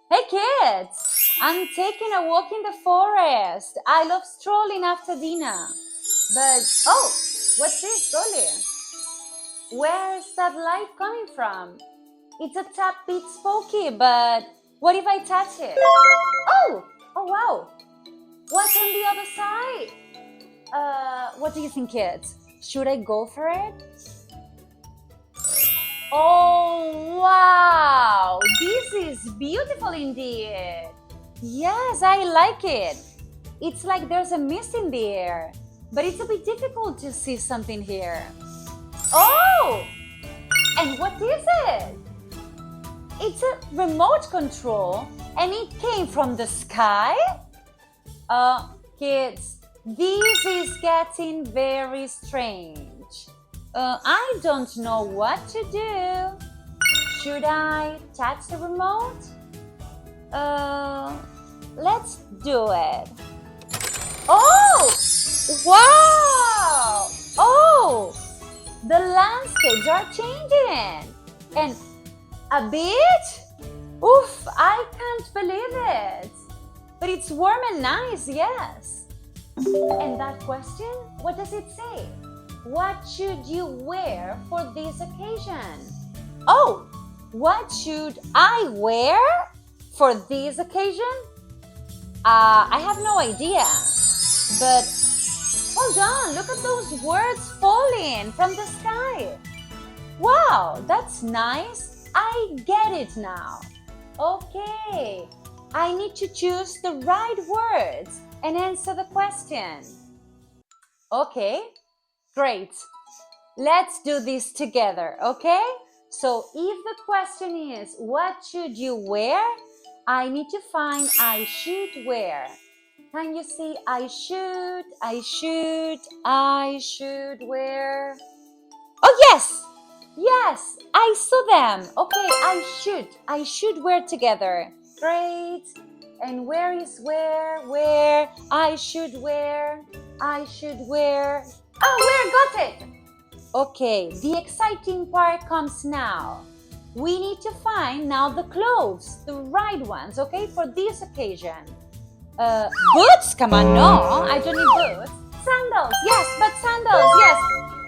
Hey kids! I'm taking a walk in the forest. I love strolling after dinner. But, oh, what's this, Dolly? Where's that light coming from? It's a tad bit spooky, but what if I touch it? Oh wow! What's on the other side? What do you think, kids? Should I go for it? Oh, wow! This is beautiful indeed. Yes, I like it. It's like there's a mist in the air, but it's a bit difficult to see something here. Oh! And what is it? It's a remote control, and it came from the sky? Kids, this is getting very strange. I don't know what to do. Should I touch the remote? Let's do it. Oh! Wow! Oh! The landscapes are changing. And a bit? Oof, I can't believe it. But it's warm and nice, yes. And that question, what does it say? What should you wear for this occasion? Oh, what should I wear for this occasion? I have no idea. But hold on, look at those words falling from the sky. Wow, that's nice. I get it now. Okay, I need to choose the right words and answer the question. Okay. Great. Let's do this together, okay? So if the question is, what should you wear? I need to find I should wear. Can you see I should wear? Oh, yes! Yes, I saw them. Okay, I should wear together. Great. And where is where? Where? I should wear. Oh, where? Got it! Okay, the exciting part comes now. We need to find now the clothes, the right ones, okay, for this occasion. Boots? Come on, no, I don't need boots. Sandals, yes, but sandals, yes.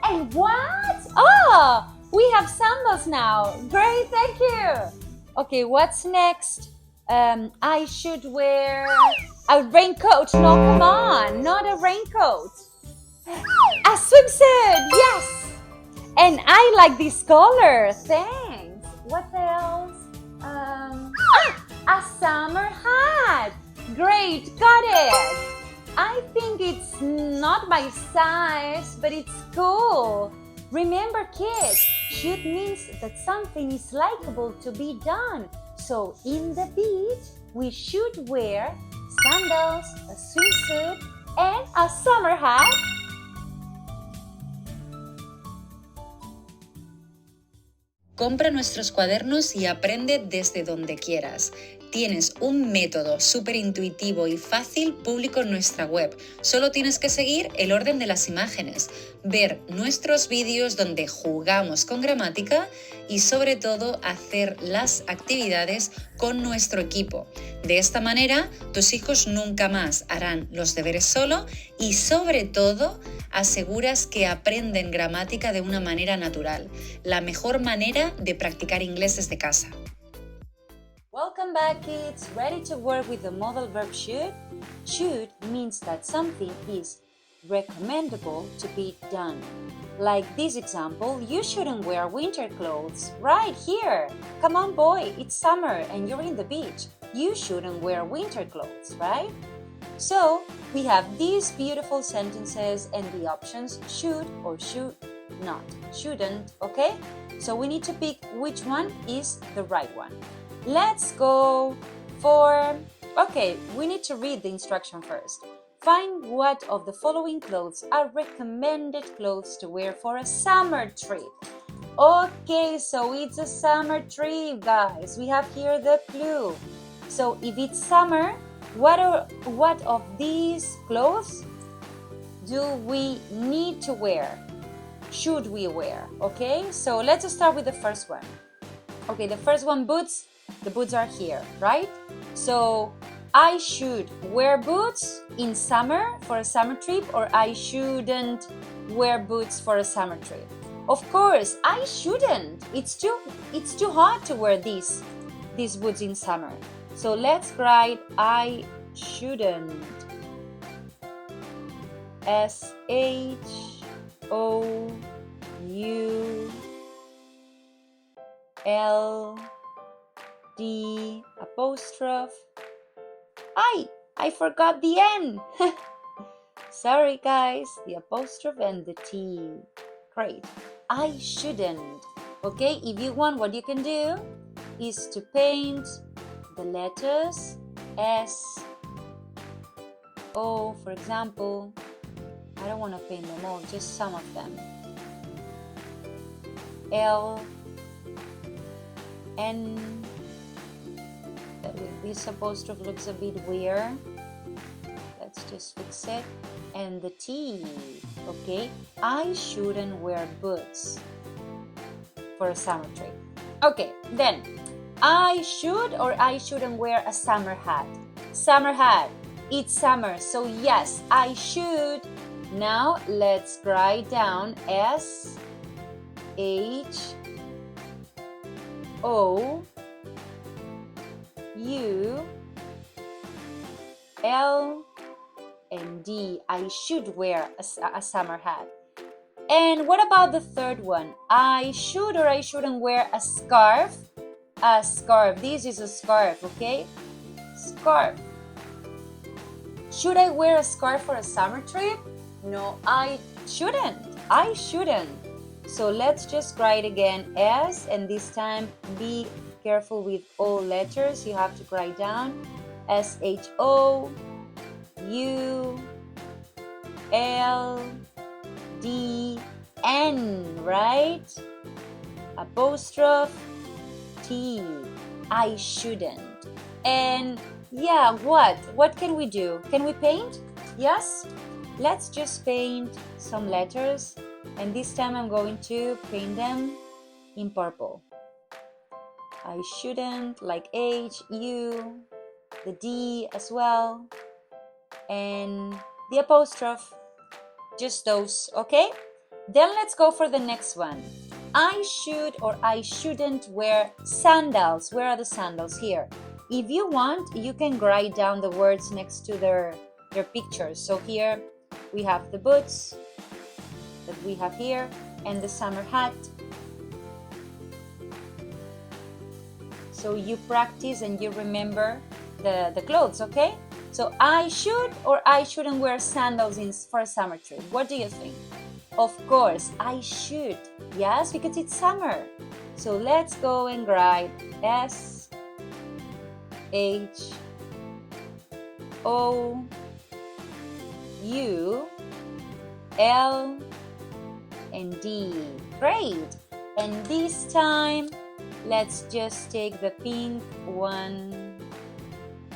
And what? Oh, we have sandals now. Great, thank you. Okay, what's next? I should wear a raincoat. No, come on, not a raincoat. A swimsuit, yes! And I like this color, thanks. What else? A summer hat. Great, got it. I think it's not my size, but it's cool. Remember, kids, should means that something is likable to be done. So in the beach, we should wear sandals, a swimsuit, and a summer hat. Compra nuestros cuadernos y aprende desde donde quieras. Tienes un método súper intuitivo y fácil público en nuestra web. Solo tienes que seguir el orden de las imágenes, ver nuestros vídeos donde jugamos con gramática y sobre todo hacer las actividades con nuestro equipo. De esta manera, tus hijos nunca más harán los deberes solo y sobre todo aseguras que aprenden gramática de una manera natural, la mejor manera de practicar inglés desde casa. Welcome back, kids. Ready to work with the modal verb should? Should means that something is recommendable to be done. Like this example, you shouldn't wear winter clothes. Right here. Come on, boy, it's summer and you're in the beach. You shouldn't wear winter clothes, right? So we have these beautiful sentences and the options should or should not. Shouldn't, okay? So we need to pick which one is the right one. Let's go for... Okay, we need to read the instruction first. Find what of the following clothes are recommended clothes to wear for a summer trip. Okay, so it's a summer trip, guys. We have here the clue. So if it's summer, what of these clothes do we need to wear? Should we wear? Okay, so let's start with the first one. Okay, the first one, boots. The boots are here, right? So I should wear boots in summer for a summer trip, or I shouldn't wear boots for a summer trip. Of course, I shouldn't. It's too hot to wear these boots in summer. So let's write I shouldn't. SHOULD apostrophe. I forgot the N. Sorry guys, the apostrophe and the T. Great. I shouldn't. Okay, if you want, what you can do is to paint the letters S, O, for example. I don't want to paint them all, just some of them. L, N. This apostrophe looks a bit weird. Let's just fix it. And the T. Okay, I shouldn't wear boots for a summer trip. Okay, then I should or I shouldn't wear a summer hat. Summer hat. It's summer, so yes, I should. Now let's write down SHOULD. I should wear a summer hat. And what about the third one? I should or I shouldn't wear a scarf. A scarf. This is a scarf, okay? Scarf. Should I wear a scarf for a summer trip? No, I shouldn't. I shouldn't. So let's just write again S, and this time be careful with all letters. You have to write down SHOULDN, right? Apostrophe T. I shouldn't. And yeah, what can we do? Can we paint? Yes? Let's just paint some letters, and this time I'm going to paint them in purple. I shouldn't, like H, U, the D as well, and the apostrophe, just those, okay? Then let's go for the next one. I should or I shouldn't wear sandals. Where are the sandals? Here. If you want, you can write down the words next to their pictures. So here we have the boots that we have here and the summer hat. So you practice and you remember the clothes, okay? So I should or I shouldn't wear sandals for a summer trip. What do you think? Of course, I should. Yes, because it's summer. So let's go and write SHOULD. Great. And this time, let's just take the pink one.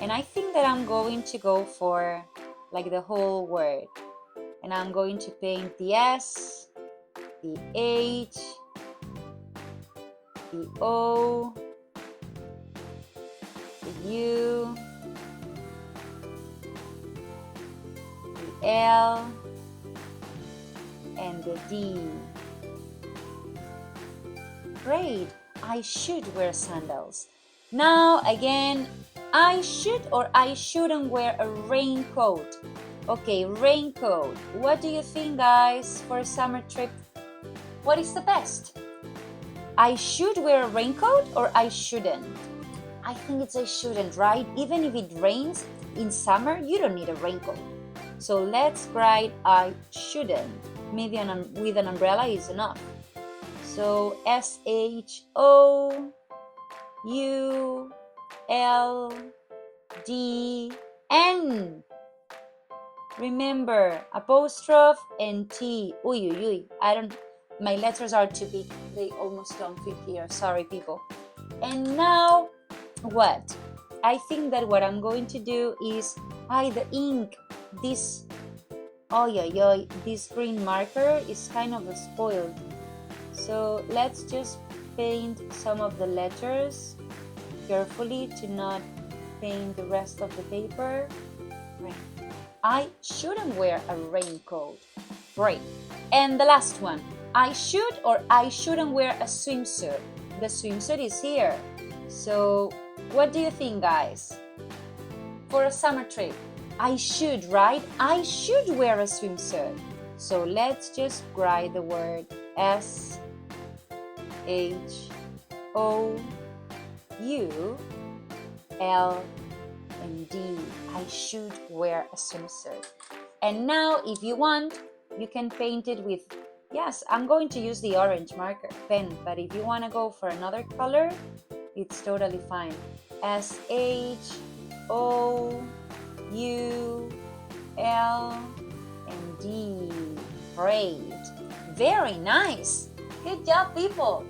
And I think that I'm going to go for like the whole word. And I'm going to paint the S, the H, the O, the U, the L, and the D. Great, I should wear sandals. Now again, I should or I shouldn't wear a raincoat. Okay, raincoat. What do you think, guys, for a summer trip? What is the best? I should wear a raincoat or I shouldn't? I think it's I shouldn't, right? Even if it rains in summer, you don't need a raincoat. So let's write I shouldn't. Maybe with an umbrella is enough. So SHOULDN. Remember, apostrophe and T. My letters are too big. They almost don't fit here. Sorry, people. And now, what? I think that what I'm going to do is, the ink. This green marker is kind of spoiled. So let's just paint some of the letters carefully to not paint the rest of the paper. Great. I shouldn't wear a raincoat. Great. And the last one. I should or I shouldn't wear a swimsuit. The swimsuit is here. So what do you think, guys? For a summer trip, I should, right? I should wear a swimsuit. So let's just write the word S-H-O-U-L-N-D. I should wear a swimsuit. And now, if you want, you can paint it with, yes, I'm going to use the orange marker pen, but if you want to go for another color, it's totally fine. S-H-O-U-L-N-D. Great. Very nice. Good job, people.